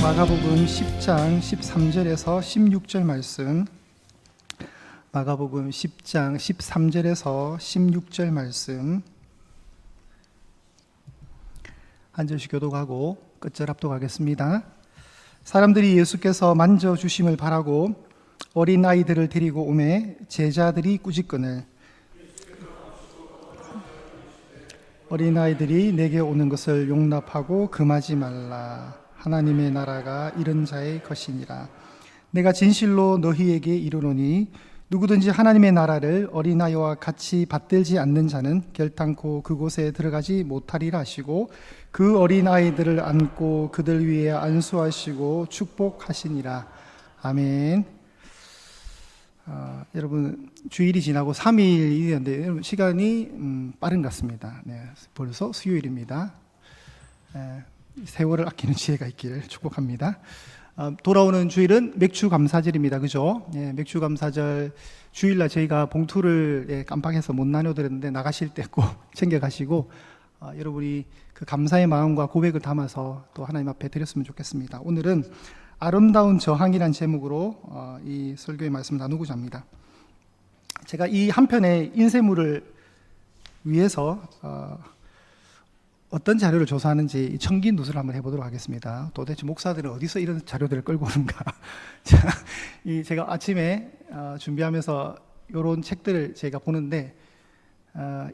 마가복음 10장 13절에서 16절 말씀, 마가복음 10장 13절에서 16절 말씀 한 절씩 교독하고 끝절 합독하겠습니다. 사람들이 예수께서 만져주심을 바라고 어린아이들을 데리고 오매 제자들이 꾸짖거늘 어린아이들이 내게 오는 것을 용납하고 금하지 말라. 하나님의 나라가 이런 자의 것이니라. 내가 진실로 너희에게 이르노니 누구든지 하나님의 나라를 어린아이와 같이 받들지 않는 자는 결탄코 그곳에 들어가지 못하리라 하시고 그 어린아이들을 안고 그들 위에 안수하시고 축복하시니라. 아멘. 여러분 주일이 지나고 3일이 되는데 시간이 빠른 것 같습니다. 네, 벌써 수요일입니다. 세월을 아끼는 지혜가 있기를 축복합니다. 돌아오는 주일은 맥주감사절입니다. 그죠? 네, 맥주감사절 주일날 저희가 봉투를 깜빡해서 못 나눠드렸는데 나가실 때 꼭 챙겨가시고 여러분이 그 감사의 마음과 고백을 담아서 또 하나님 앞에 드렸으면 좋겠습니다. 오늘은 아름다운 저항이라는 제목으로 이 설교의 말씀을 나누고자 합니다. 제가 이 한 편의 인쇄물을 위해서 어떤 자료를 조사하는지 청기 누설을 한번 해보도록 하겠습니다. 도대체 목사들은 어디서 이런 자료들을 끌고 오는가? 제가 아침에 준비하면서 이런 책들을 제가 보는데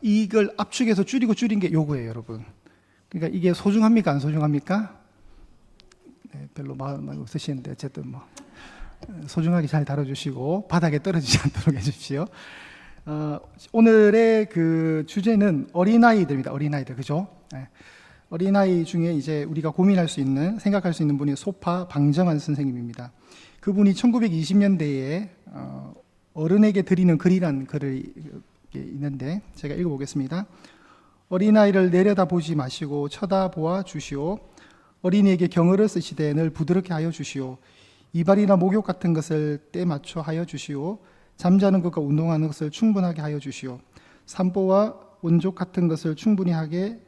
이걸 압축해서 줄인 게 요거예요, 여러분. 그러니까 이게 소중합니까, 안 소중합니까? 네, 별로 마음 없으시는데 어쨌든 뭐 소중하게 잘 다뤄주시고 바닥에 떨어지지 않도록 해주십시오. 오늘의 그 주제는 어린아이들입니다. 어린아이들, 그죠? 네. 어린아이 중에 이제 우리가 고민할 수 있는, 생각할 수 있는 분이 소파 방정환 선생님입니다. 그분이 1920년대에 어른에게 드리는 글이라는 글이 있는데 제가 읽어보겠습니다. 어린아이를 내려다보지 마시고 쳐다보아 주시오. 어린이에게 경어를 쓰시되 늘 부드럽게 하여 주시오. 이발이나 목욕 같은 것을 때 맞춰 하여 주시오. 잠자는 것과 운동하는 것을 충분하게 하여 주시오. 산보와 온족 같은 것을 충분히 하게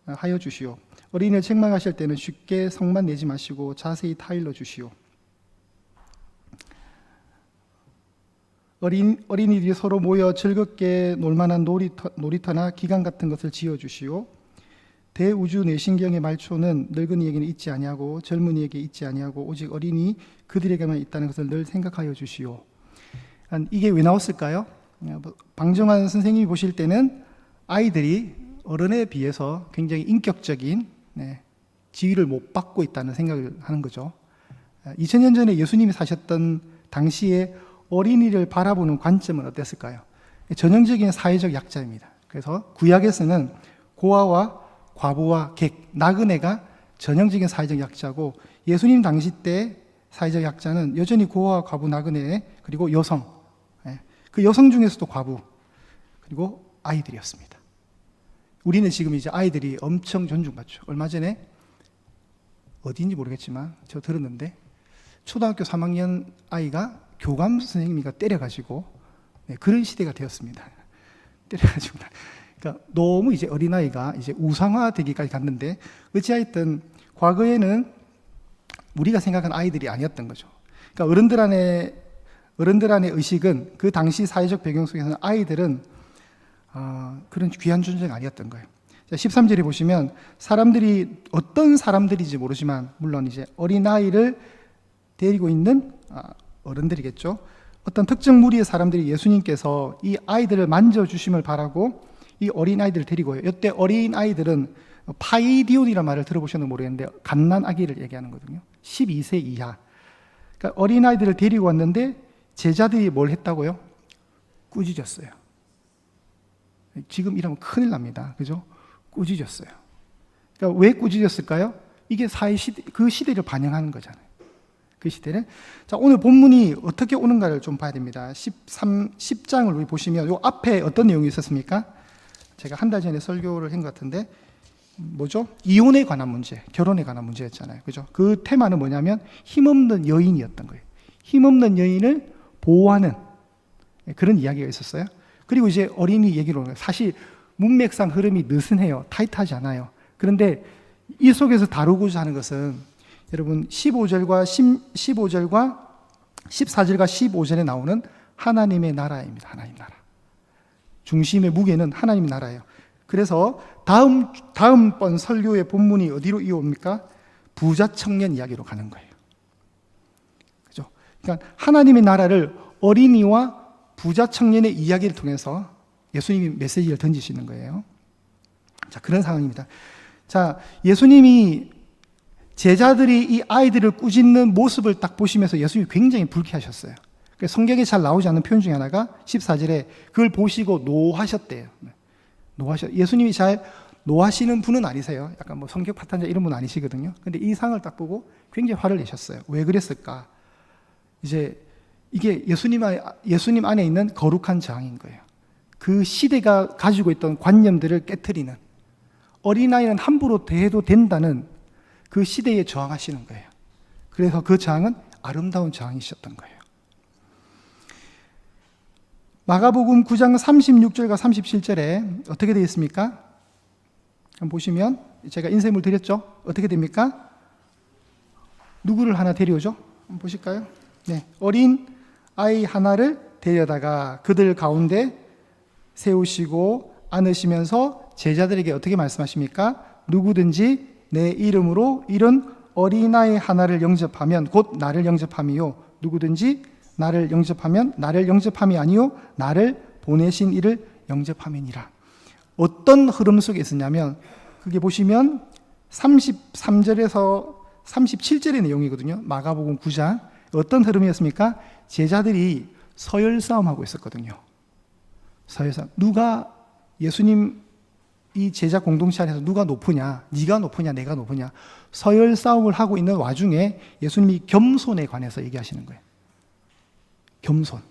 하여 주시오. 어린이를 책망하실 때는 쉽게 성만 내지 마시고 자세히 타일러 주시오. 어린이들이 서로 모여 즐겁게 놀만한 놀이터나 기관 같은 것을 지어 주시오. 대우주 내신경의 말초는 늙은이에게는 있지 아니하고 젊은이에게 있지 아니하고 오직 어린이 그들에게만 있다는 것을 늘 생각하여 주시오. 이게 왜 나왔을까요? 방정환 선생님이 보실 때는 아이들이 어른에 비해서 굉장히 인격적인 지위를 못 받고 있다는 생각을 하는 거죠. 2000년 전에 예수님이 사셨던 당시에 어린이를 바라보는 관점은 어땠을까요? 전형적인 사회적 약자입니다. 그래서 구약에서는 고아와 과부와 객, 나그네가 전형적인 사회적 약자고 예수님 당시 때 사회적 약자는 여전히 고아와 과부, 나그네, 그리고 여성, 그 여성 중에서도 과부, 그리고 아이들이었습니다. 우리는 지금 이제 아이들이 엄청 존중받죠. 얼마 전에 어디인지 모르겠지만 저 들었는데 초등학교 3학년 아이가 교감 선생님이가 때려가지고 그런 시대가 되었습니다. 때려가지고. 그러니까 너무 이제 어린아이가 이제 우상화되기까지 갔는데 어찌하여튼 과거에는 우리가 생각한 아이들이 아니었던 거죠. 그러니까 어른들 안의 의식은 그 당시 사회적 배경 속에서는 아이들은 그런 귀한 존재가 아니었던 거예요. 13절에 보시면 사람들이 어떤 사람들인지 모르지만 물론 이제 어린아이를 데리고 있는 어른들이겠죠. 어떤 특정 무리의 사람들이 예수님께서 이 아이들을 만져주심을 바라고 이 어린아이들을 데리고 와요. 이때 어린아이들은 파이디온이라는 말을 들어보셨는지 모르겠는데 갓난아기를 얘기하는 거거든요. 12세 이하. 그러니까 어린아이들을 데리고 왔는데 제자들이 뭘 했다고요? 꾸짖었어요. 지금 이러면 큰일 납니다. 그죠? 꾸짖었어요. 그러니까 왜 꾸짖었을까요? 이게 그 시대를 반영하는 거잖아요. 그 시대를. 자, 오늘 본문이 어떻게 오는가를 좀 봐야 됩니다. 10장을 보시면 요 앞에 어떤 내용이 있었습니까? 제가 한 달 전에 설교를 한 것 같은데 뭐죠? 이혼에 관한 문제, 결혼에 관한 문제였잖아요. 그죠? 그 테마는 뭐냐면 힘없는 여인이었던 거예요. 힘없는 여인을 보호하는 그런 이야기가 있었어요. 그리고 이제 어린이 얘기로 오는 거예요. 사실 문맥상 흐름이 느슨해요. 타이트하지 않아요. 그런데 이 속에서 다루고자 하는 것은 여러분 15절과 14절과 15절에 나오는 하나님의 나라입니다. 하나님 나라. 중심의 무게는 하나님 나라예요. 그래서 다음번 설교의 본문이 어디로 이어옵니까? 부자 청년 이야기로 가는 거예요. 그죠? 그러니까 하나님의 나라를 어린이와 부자 청년의 이야기를 통해서 예수님이 메시지를 던지시는 거예요. 자, 그런 상황입니다. 자, 예수님이 제자들이 이 아이들을 꾸짖는 모습을 딱 보시면서 예수님이 굉장히 불쾌하셨어요. 성경에 잘 나오지 않는 표현 중에 하나가 14절에 그걸 보시고 노하셨대요. 예수님이 잘 노하시는 분은 아니세요. 약간 뭐 성격 파탄자 이런 분 아니시거든요. 근데 이 상을 딱 보고 굉장히 화를 내셨어요. 왜 그랬을까? 이제 이게 예수님 안에 있는 거룩한 저항인 거예요. 그 시대가 가지고 있던 관념들을 깨트리는, 어린아이는 함부로 대해도 된다는 그 시대에 저항하시는 거예요. 그래서 그 저항은 아름다운 저항이셨던 거예요. 마가복음 9장 36절과 37절에 어떻게 되어 있습니까? 한번 보시면 제가 인쇄물 드렸죠? 어떻게 됩니까? 누구를 하나 데려오죠? 한번 보실까요? 네, 어린 아이 하나를 데려다가 그들 가운데 세우시고 안으시면서 제자들에게 어떻게 말씀하십니까? 누구든지 내 이름으로 이런 어린아이 하나를 영접하면 곧 나를 영접함이요. 누구든지 나를 영접하면 나를 영접함이 아니요 나를 보내신 이를 영접함이니라. 어떤 흐름 속에 있었냐면 그게 보시면 33절에서 37절의 내용이거든요. 마가복음 9장. 어떤 흐름이었습니까? 제자들이 서열 싸움하고 있었거든요. 서열 싸움. 누가 예수님 이 제자 공동체 안에서 누가 높으냐, 네가 높으냐, 내가 높으냐, 서열 싸움을 하고 있는 와중에 예수님이 겸손에 관해서 얘기하시는 거예요. 겸손.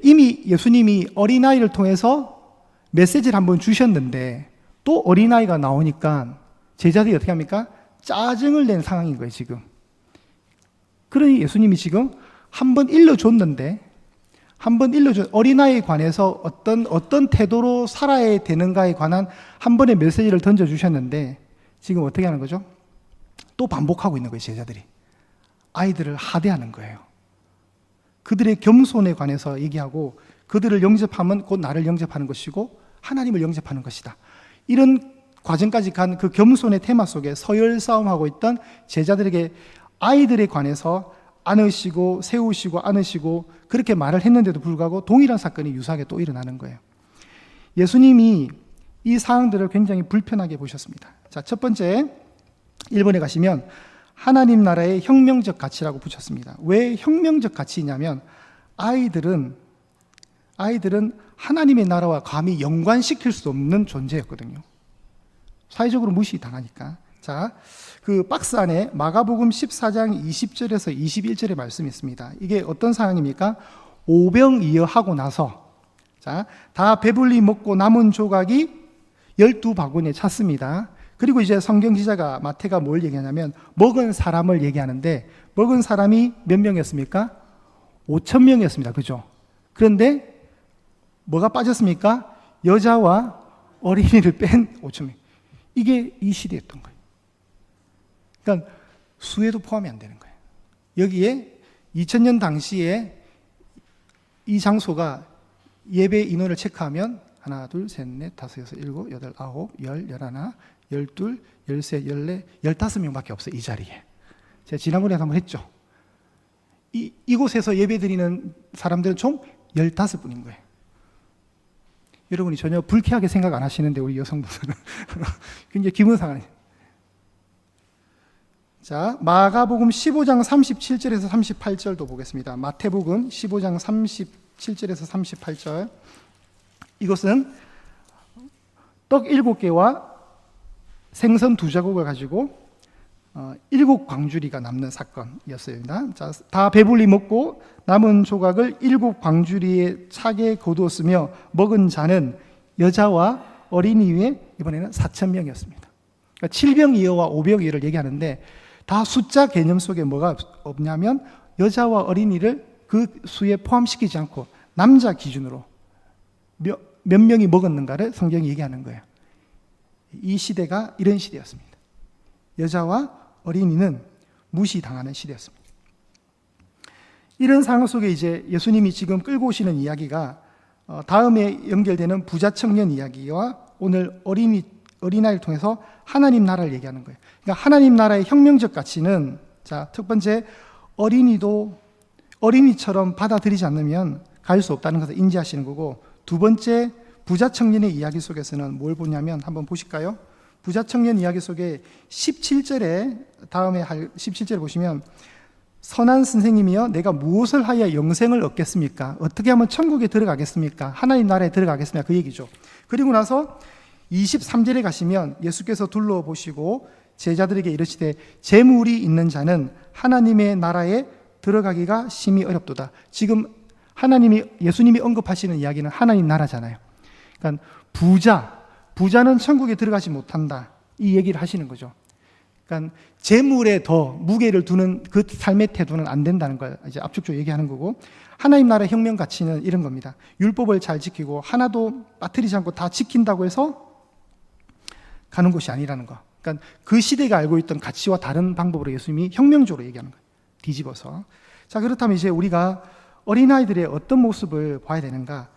이미 예수님이 어린아이를 통해서 메시지를 한번 주셨는데 또 어린아이가 나오니까 제자들이 어떻게 합니까? 짜증을 낸 상황인 거예요, 지금. 그러니 예수님이 지금 한번 일러줬는데, 어린아이에 관해서 어떤 태도로 살아야 되는가에 관한 한 번의 메시지를 던져주셨는데, 지금 어떻게 하는 거죠? 또 반복하고 있는 거예요, 제자들이. 아이들을 하대하는 거예요. 그들의 겸손에 관해서 얘기하고, 그들을 영접하면 곧 나를 영접하는 것이고, 하나님을 영접하는 것이다. 이런 과정까지 간 그 겸손의 테마 속에 서열 싸움하고 있던 제자들에게 아이들에 관해서 안으시고 세우시고 안으시고 그렇게 말을 했는데도 불구하고 동일한 사건이 유사하게 또 일어나는 거예요. 예수님이 이 상황들을 굉장히 불편하게 보셨습니다. 자, 첫 번째 1번에 가시면 하나님 나라의 혁명적 가치라고 붙였습니다. 왜 혁명적 가치냐면 아이들은 하나님의 나라와 감히 연관시킬 수 없는 존재였거든요. 사회적으로 무시당하니까. 자, 그 박스 안에 마가복음 14장 20절에서 21절의 말씀이 있습니다. 이게 어떤 상황입니까? 오병이어하고 나서, 자, 다 배불리 먹고 남은 조각이 12바구니에 찼습니다. 그리고 이제 성경 기자가 마태가 뭘 얘기하냐면 먹은 사람을 얘기하는데 먹은 사람이 몇 명이었습니까? 5,000명이었습니다. 그죠? 그런데 뭐가 빠졌습니까? 여자와 어린이를 뺀 5,000명. 이게 이 시대였던 거예요. 그러니까 수에도 포함이 안 되는 거예요. 여기에 2000년 당시에 이 장소가 예배 인원을 체크하면 하나, 둘, 셋, 넷, 다섯, 여섯, 일곱, 여덟, 아홉, 열, 열하나, 열둘, 열셋, 열넷, 15명밖에 없어요. 이 자리에. 제가 지난번에 한번 했죠. 이곳에서 예배 드리는 사람들은 총 15분인 거예요. 여러분이 전혀 불쾌하게 생각 안 하시는데 우리 여성분들은 굉장히 기분 상하네. 자, 마가복음 15장 37절에서 38절도 보겠습니다. 마태복음 15장 37절에서 38절. 이것은 떡 7개와 생선 2자국을 가지고 7광주리가 남는 사건이었어요. 자, 다 배불리 먹고 남은 조각을 7광주리에 차게 거두었으며 먹은 자는 여자와 어린이 외에 이번에는 4,000명이었습니다. 그러니까 7병이어와 5병이어를 얘기하는데 다 숫자 개념 속에 뭐가 없냐면 여자와 어린이를 그 수에 포함시키지 않고 남자 기준으로 몇 명이 먹었는가를 성경이 얘기하는 거예요. 이 시대가 이런 시대였습니다. 여자와 어린이는 무시당하는 시대였습니다. 이런 상황 속에 이제 예수님이 지금 끌고 오시는 이야기가 다음에 연결되는 부자 청년 이야기와 오늘 어린아이를 통해서 하나님 나라를 얘기하는 거예요. 그러니까 하나님 나라의 혁명적 가치는, 자, 첫 번째, 어린이도 어린이처럼 받아들이지 않으면 갈 수 없다는 것을 인지하시는 거고, 두 번째, 부자 청년의 이야기 속에서는 뭘 보냐면, 한번 보실까요? 부자 청년 이야기 속에 17절에, 다음에 할 17절 보시면, 선한 선생님이여 내가 무엇을 하여 영생을 얻겠습니까? 어떻게 하면 천국에 들어가겠습니까? 하나님 나라에 들어가겠습니까? 그 얘기죠. 그리고 나서 23절에 가시면 예수께서 둘러보시고 제자들에게 이르시되 재물이 있는 자는 하나님의 나라에 들어가기가 심히 어렵도다. 지금 예수님이 언급하시는 이야기는 하나님 나라잖아요. 그러니까 부자는 천국에 들어가지 못한다, 이 얘기를 하시는 거죠. 그러니까 재물에 더 무게를 두는 그 삶의 태도는 안 된다는 걸 이제 압축적으로 얘기하는 거고, 하나님 나라의 혁명 가치는 이런 겁니다. 율법을 잘 지키고 하나도 빠뜨리지 않고 다 지킨다고 해서 가는 곳이 아니라는 거. 그러니까 그 시대가 알고 있던 가치와 다른 방법으로 예수님이 혁명적으로 얘기하는 거예요. 뒤집어서. 자, 그렇다면 이제 우리가 어린아이들의 어떤 모습을 봐야 되는가?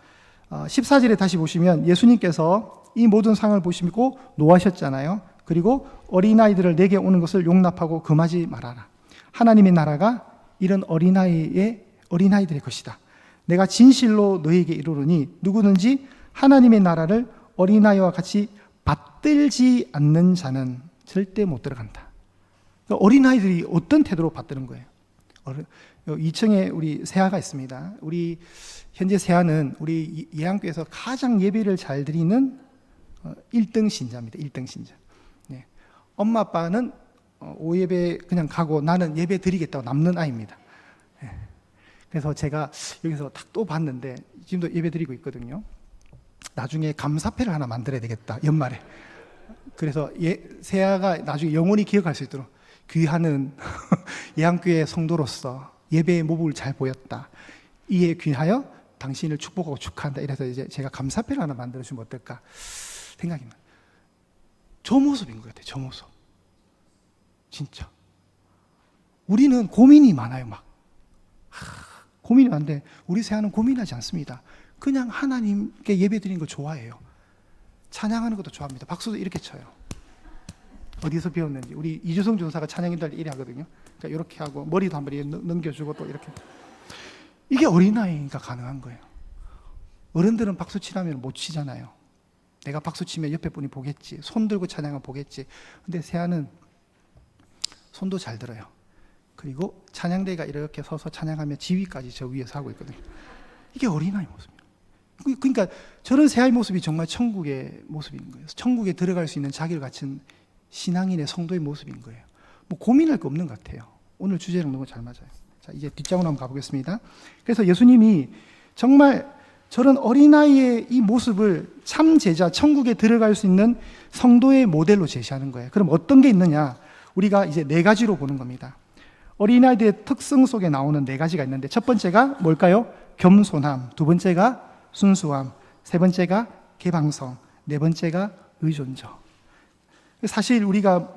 14절에 다시 보시면 예수님께서 이 모든 상황을 보시고 노하셨잖아요. 그리고 어린아이들을 내게 오는 것을 용납하고 금하지 말아라. 하나님의 나라가 이런 어린아이들의 것이다. 내가 진실로 너희에게 이르노니 누구든지 하나님의 나라를 어린아이와 같이 받들지 않는 자는 절대 못 들어간다. 그러니까 어린아이들이 어떤 태도로 받드는 거예요? 2층에 우리 세아가 있습니다. 우리 현재 세아는 우리 예양교에서 가장 예배를 잘 드리는 1등 신자입니다. 1등 신자. 네. 엄마 아빠는 오예배 그냥 가고 나는 예배 드리겠다고 남는 아이입니다. 네. 그래서 제가 여기서 딱 또 봤는데 지금도 예배 드리고 있거든요. 나중에 감사패를 하나 만들어야 되겠다, 연말에. 그래서 세아가 나중에 영원히 기억할 수 있도록 귀하는 예양교회 성도로서 예배의 모습을 잘 보였다, 이에 귀하여 당신을 축복하고 축하한다, 이래서 이제 제가 감사패를 하나 만들어주면 어떨까 생각입니다. 저 모습인 것 같아요. 저 모습. 진짜 우리는 고민이 많아요. 고민이 많은데 우리 세아는 고민하지 않습니다. 그냥 하나님께 예배드리는 거 좋아해요. 찬양하는 것도 좋아합니다. 박수도 이렇게 쳐요. 어디서 배웠는지. 우리 이주성 전사가 찬양인들 이래 하거든요. 그러니까 이렇게 하고 머리도 한 번 넘겨주고 또 이렇게. 이게 어린아이니까 가능한 거예요. 어른들은 박수 치라면 못 치잖아요. 내가 박수 치면 옆에 분이 보겠지. 손 들고 찬양하면 보겠지. 근데 세아는 손도 잘 들어요. 그리고 찬양대가 이렇게 서서 찬양하면 지휘까지 저 위에서 하고 있거든요. 이게 어린아이 모습이에요. 그러니까 저런 세아의 모습이 정말 천국의 모습인 거예요. 천국에 들어갈 수 있는 자기를 갖춘 신앙인의 성도의 모습인 거예요. 뭐 고민할 거 없는 것 같아요. 오늘 주제랑 너무 잘 맞아요. 자, 이제 뒷장으로 한번 가보겠습니다. 그래서 예수님이 정말 저런 어린아이의 이 모습을 참 제자, 천국에 들어갈 수 있는 성도의 모델로 제시하는 거예요. 그럼 어떤 게 있느냐? 우리가 이제 4가지로 보는 겁니다. 어린아이들의 특성 속에 나오는 4가지가 있는데, 첫 번째가 뭘까요? 겸손함, 두 번째가 순수함, 세 번째가 개방성, 네 번째가 의존적. 사실 우리가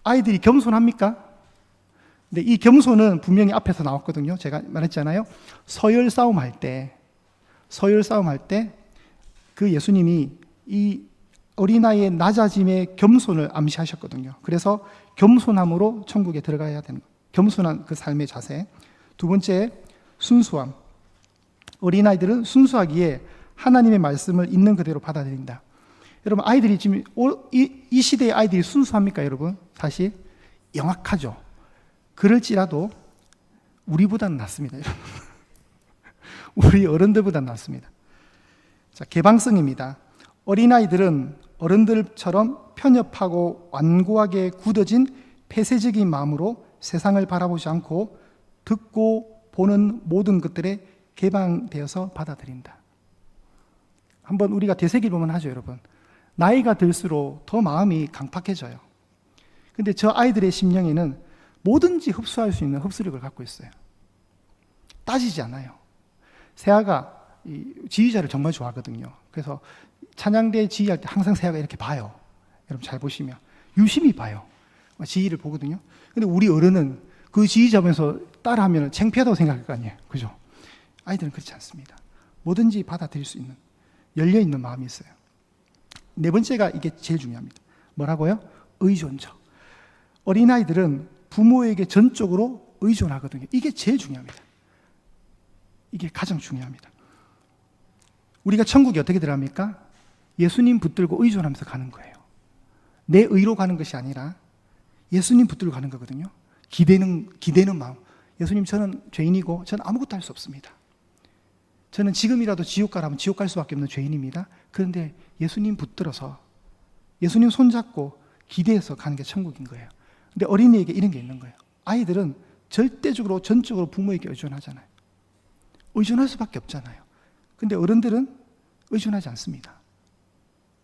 아이들이 겸손합니까? 근데 이 겸손은 분명히 앞에서 나왔거든요. 제가 말했잖아요. 서열 싸움 할 때 그 예수님이 이 어린아이의 낮아짐의 겸손을 암시하셨거든요. 그래서 겸손함으로 천국에 들어가야 되는 거예요. 겸손한 그 삶의 자세. 두 번째, 순수함. 어린아이들은 순수하기에 하나님의 말씀을 있는 그대로 받아들인다. 여러분, 아이들이 지금 이 시대의 아이들이 순수합니까, 여러분? 사실 영악하죠. 그럴지라도 우리보다는 낫습니다, 여러분. 우리 어른들보다는 낫습니다. 자, 개방성입니다. 어린아이들은 어른들처럼 편협하고 완고하게 굳어진 폐쇄적인 마음으로 세상을 바라보지 않고 듣고 보는 모든 것들에 개방되어서 받아들인다. 한번 우리가 되새길 보면 하죠, 여러분. 나이가 들수록 더 마음이 강팍해져요. 근데 저 아이들의 심령에는 뭐든지 흡수할 수 있는 흡수력을 갖고 있어요. 따지지 않아요. 세아가 이 지휘자를 정말 좋아하거든요. 그래서 찬양대 지휘할 때 항상 세아가 이렇게 봐요. 여러분 잘 보시면 유심히 봐요. 지휘를 보거든요. 근데 우리 어른은 그 지휘자면서 따라하면 창피하다고 생각할 거 아니에요. 그죠? 아이들은 그렇지 않습니다. 뭐든지 받아들일 수 있는, 열려있는 마음이 있어요. 네 번째가 이게 제일 중요합니다. 뭐라고요? 의존적. 어린아이들은 부모에게 전적으로 의존하거든요. 이게 제일 중요합니다. 이게 가장 중요합니다. 우리가 천국에 어떻게 들어갑니까? 예수님 붙들고 의존하면서 가는 거예요. 내 의로 가는 것이 아니라 예수님 붙들고 가는 거거든요. 기대는 마음. 예수님, 저는 죄인이고 저는 아무것도 할 수 없습니다. 저는 지금이라도 지옥 가라면 지옥 갈 수밖에 없는 죄인입니다. 그런데 예수님 붙들어서 예수님 손잡고 기대해서 가는 게 천국인 거예요. 근데 어린이에게 이런 게 있는 거예요. 아이들은 절대적으로 전적으로 부모에게 의존하잖아요. 의존할 수밖에 없잖아요. 근데 어른들은 의존하지 않습니다.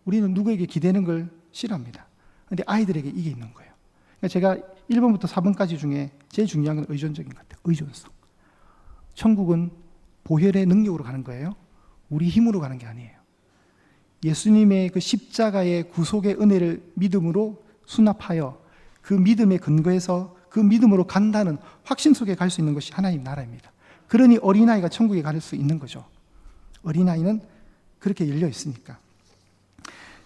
우리는 누구에게 기대는 걸 싫어합니다. 근데 아이들에게 이게 있는 거예요. 그러니까 제가 1번부터 4번까지 중에 제일 중요한 건 의존적인 것 같아요. 의존성. 천국은 보혈의 능력으로 가는 거예요. 우리 힘으로 가는 게 아니에요. 예수님의 그 십자가의 구속의 은혜를 믿음으로 수납하여 그 믿음에 근거해서 그 믿음으로 간다는 확신 속에 갈 수 있는 것이 하나님 나라입니다. 그러니 어린아이가 천국에 갈 수 있는 거죠. 어린아이는 그렇게 열려 있으니까.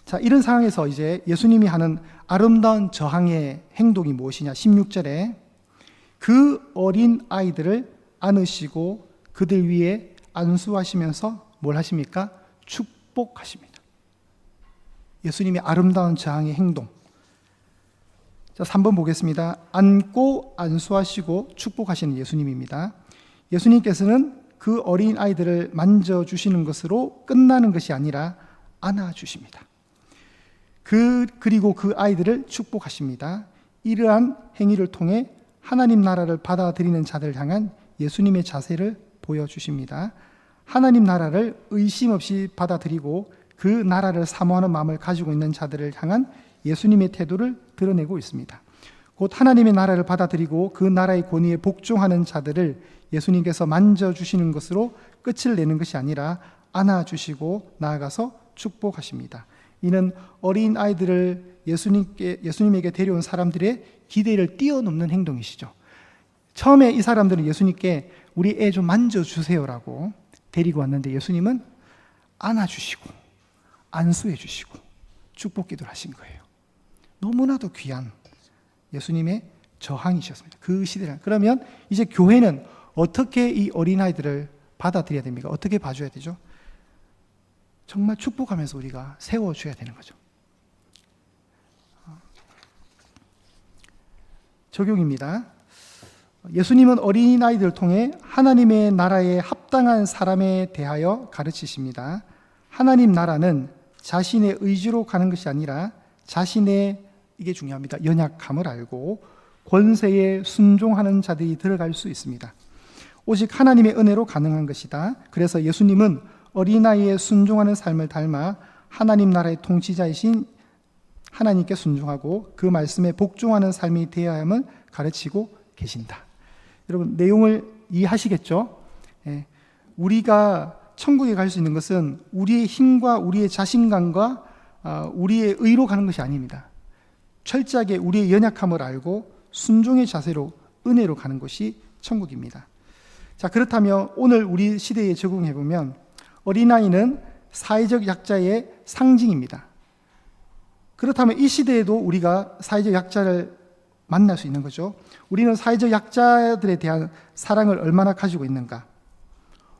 자, 이런 상황에서 이제 예수님이 하는 아름다운 저항의 행동이 무엇이냐? 16절에 그 어린 아이들을 안으시고 그들 위에 안수하시면서 뭘 하십니까? 축복하십니다. 예수님의 아름다운 저항의 행동. 자, 3번 보겠습니다. 안고 안수하시고 축복하시는 예수님입니다. 예수님께서는 그 어린 아이들을 만져주시는 것으로 끝나는 것이 아니라 안아주십니다. 그리고 그 아이들을 축복하십니다. 이러한 행위를 통해 하나님 나라를 받아들이는 자들을 향한 예수님의 자세를 보여주십니다. 하나님 나라를 의심 없이 받아들이고 그 나라를 사모하는 마음을 가지고 있는 자들을 향한 예수님의 태도를 드러내고 있습니다. 곧 하나님의 나라를 받아들이고 그 나라의 권위에 복종하는 자들을 예수님께서 만져주시는 것으로 끝을 내는 것이 아니라 안아주시고 나아가서 축복하십니다. 이는 어린 아이들을 예수님에게 데려온 사람들의 기대를 뛰어넘는 행동이시죠. 처음에 이 사람들은 예수님께 우리 애 좀 만져주세요라고 데리고 왔는데 예수님은 안아주시고 안수해주시고 축복 기도를 하신 거예요. 너무나도 귀한 예수님의 저항이셨습니다. 그 시대를. 그러면 이제 교회는 어떻게 이 어린아이들을 받아들여야 됩니까? 어떻게 봐줘야 되죠? 정말 축복하면서 우리가 세워줘야 되는 거죠. 적용입니다. 예수님은 어린아이들을 통해 하나님의 나라에 합당한 사람에 대하여 가르치십니다. 하나님 나라는 자신의 의지로 가는 것이 아니라 자신의, 이게 중요합니다, 연약함을 알고 권세에 순종하는 자들이 들어갈 수 있습니다. 오직 하나님의 은혜로 가능한 것이다. 그래서 예수님은 어린아이에 순종하는 삶을 닮아 하나님 나라의 통치자이신 하나님께 순종하고 그 말씀에 복종하는 삶이 되어야 함을 가르치고 계신다. 여러분, 내용을 이해하시겠죠? 우리가 천국에 갈 수 있는 것은 우리의 힘과 우리의 자신감과 우리의 의로 가는 것이 아닙니다. 철저하게 우리의 연약함을 알고 순종의 자세로 은혜로 가는 것이 천국입니다. 자, 그렇다면 오늘 우리 시대에 적용해 보면 어린아이는 사회적 약자의 상징입니다. 그렇다면 이 시대에도 우리가 사회적 약자를 만날 수 있는 거죠. 우리는 사회적 약자들에 대한 사랑을 얼마나 가지고 있는가?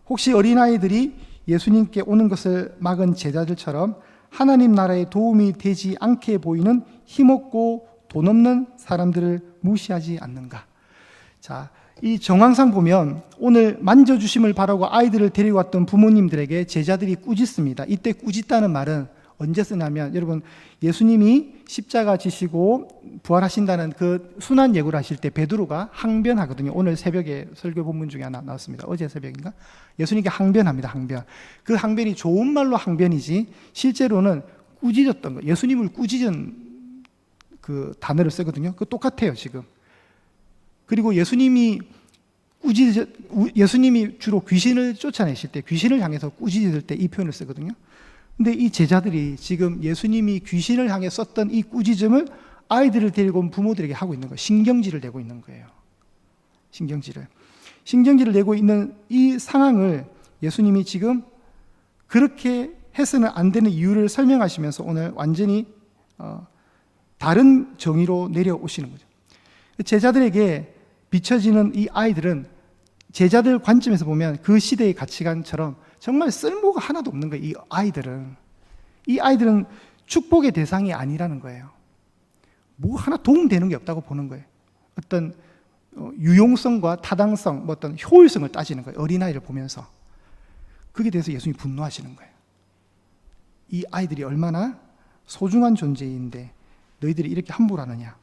혹시 어린아이들이 예수님께 오는 것을 막은 제자들처럼 하나님 나라에 도움이 되지 않게 보이는 힘없고 돈 없는 사람들을 무시하지 않는가? 자, 이 정황상 보면 오늘 만져주심을 바라고 아이들을 데리고 왔던 부모님들에게 제자들이 꾸짖습니다. 이때 꾸짖다는 말은 언제 쓰냐면, 여러분, 예수님이 십자가 지시고 부활하신다는 그 순환 예고를 하실 때 베드로가 항변하거든요. 오늘 새벽에 설교 본문 중에 하나 나왔습니다. 어제 새벽인가? 예수님께 항변합니다. 항변. 그 항변이 좋은 말로 항변이지 실제로는 꾸짖었던 거, 예수님을 꾸짖은 그 단어를 쓰거든요. 그 똑같아요, 지금. 그리고 예수님이 주로 귀신을 쫓아내실 때, 귀신을 향해서 꾸짖을 때 이 표현을 쓰거든요. 근데 이 제자들이 지금 예수님이 귀신을 향해 썼던 이 꾸짖음을 아이들을 데리고 온 부모들에게 하고 있는 거예요. 신경질을 내고 있는 거예요. 신경질을 내고 있는 이 상황을 예수님이 지금 그렇게 해서는 안 되는 이유를 설명하시면서 오늘 완전히 다른 정의로 내려오시는 거죠. 제자들에게 비춰지는 이 아이들은 제자들 관점에서 보면 그 시대의 가치관처럼 정말 쓸모가 하나도 없는 거예요. 이 아이들은 축복의 대상이 아니라는 거예요. 뭐 하나 도움되는 게 없다고 보는 거예요. 어떤 유용성과 타당성, 어떤 효율성을 따지는 거예요. 어린아이를 보면서. 그게 대해서 예수님이 분노하시는 거예요. 이 아이들이 얼마나 소중한 존재인데 너희들이 이렇게 함부로 하느냐.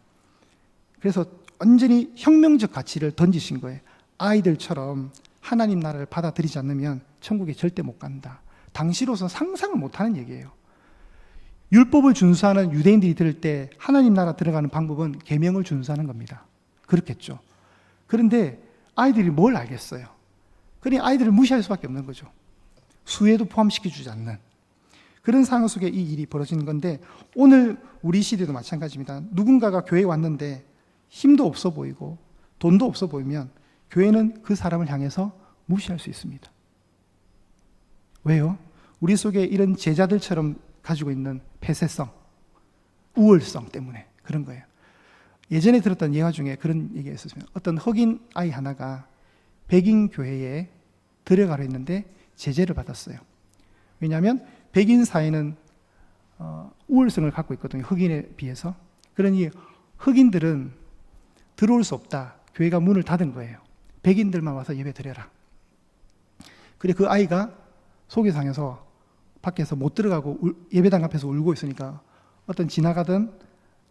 그래서 완전히 혁명적 가치를 던지신 거예요. 아이들처럼 하나님 나라를 받아들이지 않으면 천국에 절대 못 간다. 당시로서 상상을 못하는 얘기예요. 율법을 준수하는 유대인들이 들을 때 하나님 나라 들어가는 방법은 계명을 준수하는 겁니다. 그렇겠죠. 그런데 아이들이 뭘 알겠어요? 그러니 아이들을 무시할 수밖에 없는 거죠. 수혜도 포함시켜주지 않는 그런 상황 속에 이 일이 벌어지는 건데, 오늘 우리 시대도 마찬가지입니다. 누군가가 교회에 왔는데 힘도 없어 보이고 돈도 없어 보이면 교회는 그 사람을 향해서 무시할 수 있습니다. 왜요? 우리 속에 이런 제자들처럼 가지고 있는 폐쇄성, 우월성 때문에 그런 거예요. 예전에 들었던 예화 중에 그런 얘기가 있었어요. 어떤 흑인 아이 하나가 백인 교회에 들어가려 했는데 제재를 받았어요. 왜냐하면 백인 사회는 우월성을 갖고 있거든요. 흑인에 비해서. 그러니 흑인들은 들어올 수 없다. 교회가 문을 닫은 거예요. 백인들만 와서 예배 드려라. 그래 그 아이가 속이 상해서 밖에서 못 들어가고 예배당 앞에서 울고 있으니까 어떤 지나가던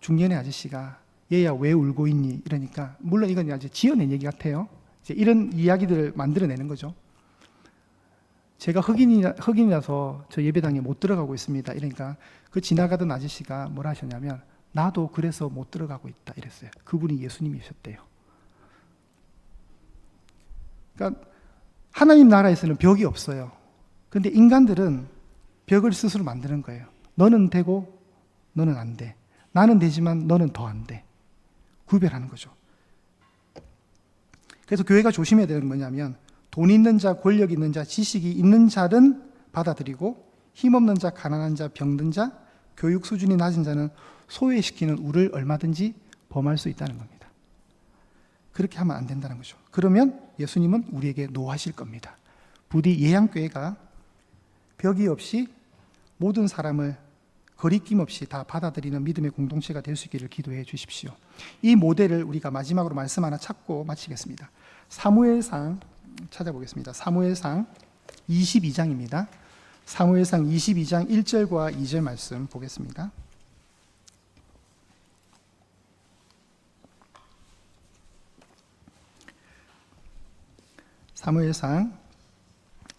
중년의 아저씨가 얘야 왜 울고 있니? 이러니까, 물론 이건 아주 지어낸 얘기 같아요. 이제 이런 이야기들을 만들어내는 거죠. 제가 흑인이라서 저 예배당에 못 들어가고 있습니다. 이러니까 그 지나가던 아저씨가 뭐라 하셨냐면, 나도 그래서 못 들어가고 있다 이랬어요. 그분이 예수님이셨대요. 그러니까 하나님 나라에서는 벽이 없어요. 그런데 인간들은 벽을 스스로 만드는 거예요. 너는 되고 너는 안 돼. 나는 되지만 너는 더 안 돼. 구별하는 거죠. 그래서 교회가 조심해야 되는 건 뭐냐면, 돈 있는 자, 권력 있는 자, 지식이 있는 자는 받아들이고 힘없는 자, 가난한 자, 병든 자, 교육 수준이 낮은 자는 소외시키는 우를 얼마든지 범할 수 있다는 겁니다. 그렇게 하면 안 된다는 거죠. 그러면 예수님은 우리에게 노하실 겁니다. 부디 예양교회가 벽이 없이 모든 사람을 거리낌 없이 다 받아들이는 믿음의 공동체가 될 수 있기를 기도해 주십시오. 이 모델을 우리가 마지막으로 말씀 하나 찾고 마치겠습니다. 사무엘상 찾아보겠습니다. 사무엘상 22장입니다. 사무엘상 22장 1절과 2절 말씀 보겠습니다. 사무엘상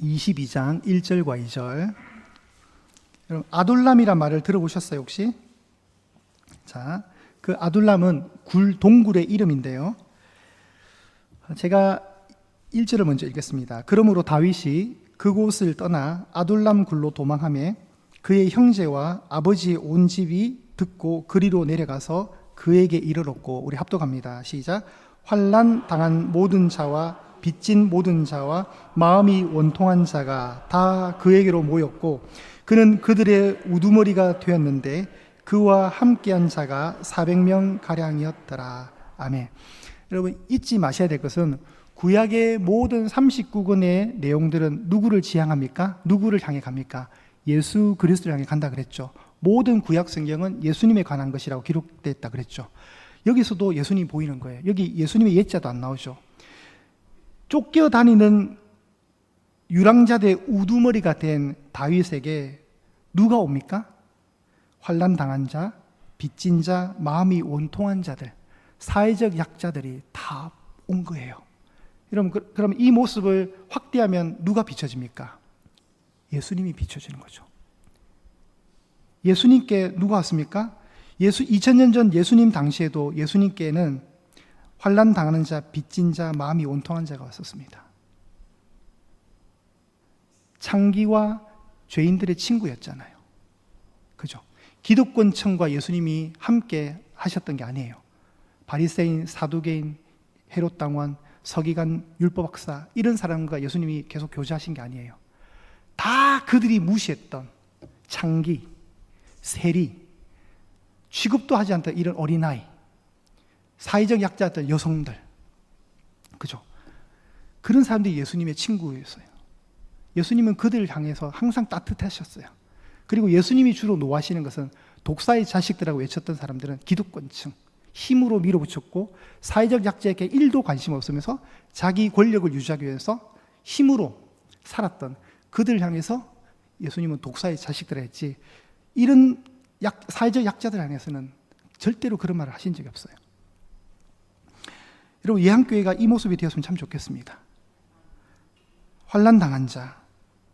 22장 1절과 2절. 여러분, 아둘람이란 말을 들어보셨어요, 혹시? 자, 그 아둘람은 동굴의 이름인데요. 제가 1절을 먼저 읽겠습니다. 그러므로 다윗이 그곳을 떠나 아둘람 굴로 도망하며 그의 형제와 아버지의 온 집이 듣고 그리로 내려가서 그에게 이르렀고, 우리 합독합니다. 시작. 환난 당한 모든 자와 빚진 모든 자와 마음이 원통한 자가 다 그에게로 모였고, 그는 그들의 우두머리가 되었는데 그와 함께한 자가 400명 가량이었더라. 아멘. 여러분, 잊지 마셔야 될 것은 구약의 모든 39권의 내용들은 누구를 지향합니까? 누구를 향해 갑니까? 예수 그리스도를 향해 간다 그랬죠. 모든 구약 성경은 예수님에 관한 것이라고 기록됐다 그랬죠. 여기서도 예수님이 보이는 거예요. 여기 예수님의 예자도 안 나오죠. 쫓겨다니는 유랑자들의 우두머리가 된 다윗에게 누가 옵니까? 환난 당한 자, 빚진 자, 마음이 원통한 자들, 사회적 약자들이 다 온 거예요. 여러분, 그럼 이 모습을 확대하면 누가 비춰집니까? 예수님이 비춰지는 거죠. 예수님께 누가 왔습니까? 2000년 전 예수님 당시에도 예수님께는 환난 당하는 자, 빚진 자, 마음이 원통한 자가 왔었습니다. 창기와 죄인들의 친구였잖아요. 그죠? 기득권층과 예수님이 함께 하셨던 게 아니에요. 바리새인, 사두개인, 헤롯 당원, 서기관, 율법학사 이런 사람과 예수님이 계속 교제하신 게 아니에요. 다 그들이 무시했던 창기, 세리, 취급도 하지 않던 이런 어린아이, 사회적 약자였던 여성들, 그죠? 그런 사람들이 예수님의 친구였어요. 예수님은 그들을 향해서 항상 따뜻하셨어요. 그리고 예수님이 주로 노하시는 것은 독사의 자식들이라고 외쳤던 사람들은 기득권층, 힘으로 밀어붙였고 사회적 약자에게 1도 관심 없으면서 자기 권력을 유지하기 위해서 힘으로 살았던 그들을 향해서 예수님은 독사의 자식들이라 했지, 이런 사회적 약자들 향해서는 절대로 그런 말을 하신 적이 없어요. 여러분, 예한교회가 이 모습이 되었으면 참 좋겠습니다. 환난 당한 자,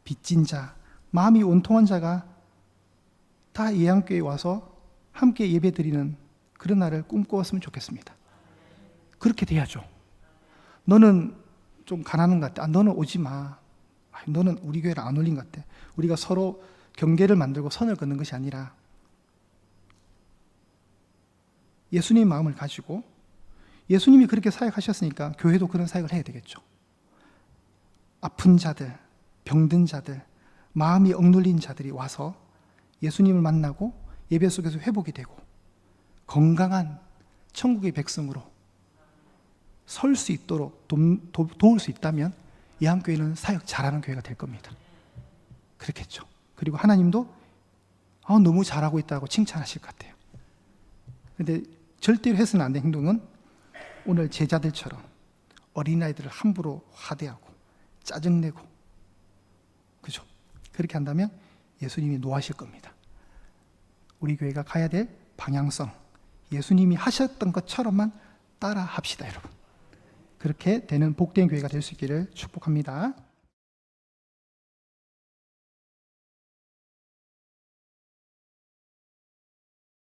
빚진 자, 마음이 온통한 자가 다 예한교회에 와서 함께 예배드리는 그런 날을 꿈꾸었으면 좋겠습니다. 그렇게 돼야죠. 너는 좀 가난한 것 같아. 너는 오지 마. 너는 우리 교회를 안 올린 것 같아. 우리가 서로 경계를 만들고 선을 긋는 것이 아니라 예수님의 마음을 가지고, 예수님이 그렇게 사역하셨으니까 교회도 그런 사역을 해야 되겠죠. 아픈 자들, 병든 자들, 마음이 억눌린 자들이 와서 예수님을 만나고 예배 속에서 회복이 되고 건강한 천국의 백성으로 설 수 있도록 도울 수 있다면 예한교회는 사역 잘하는 교회가 될 겁니다. 그렇겠죠. 그리고 하나님도 너무 잘하고 있다고 칭찬하실 것 같아요. 그런데 절대로 해서는 안 되는 행동은 오늘 제자들처럼 어린아이들을 함부로 화대하고 짜증내고, 그죠? 그렇게 한다면 예수님이 노하실 겁니다. 우리 교회가 가야 될 방향성, 예수님이 하셨던 것처럼만 따라 합시다, 여러분. 그렇게 되는 복된 교회가 될 수 있기를 축복합니다.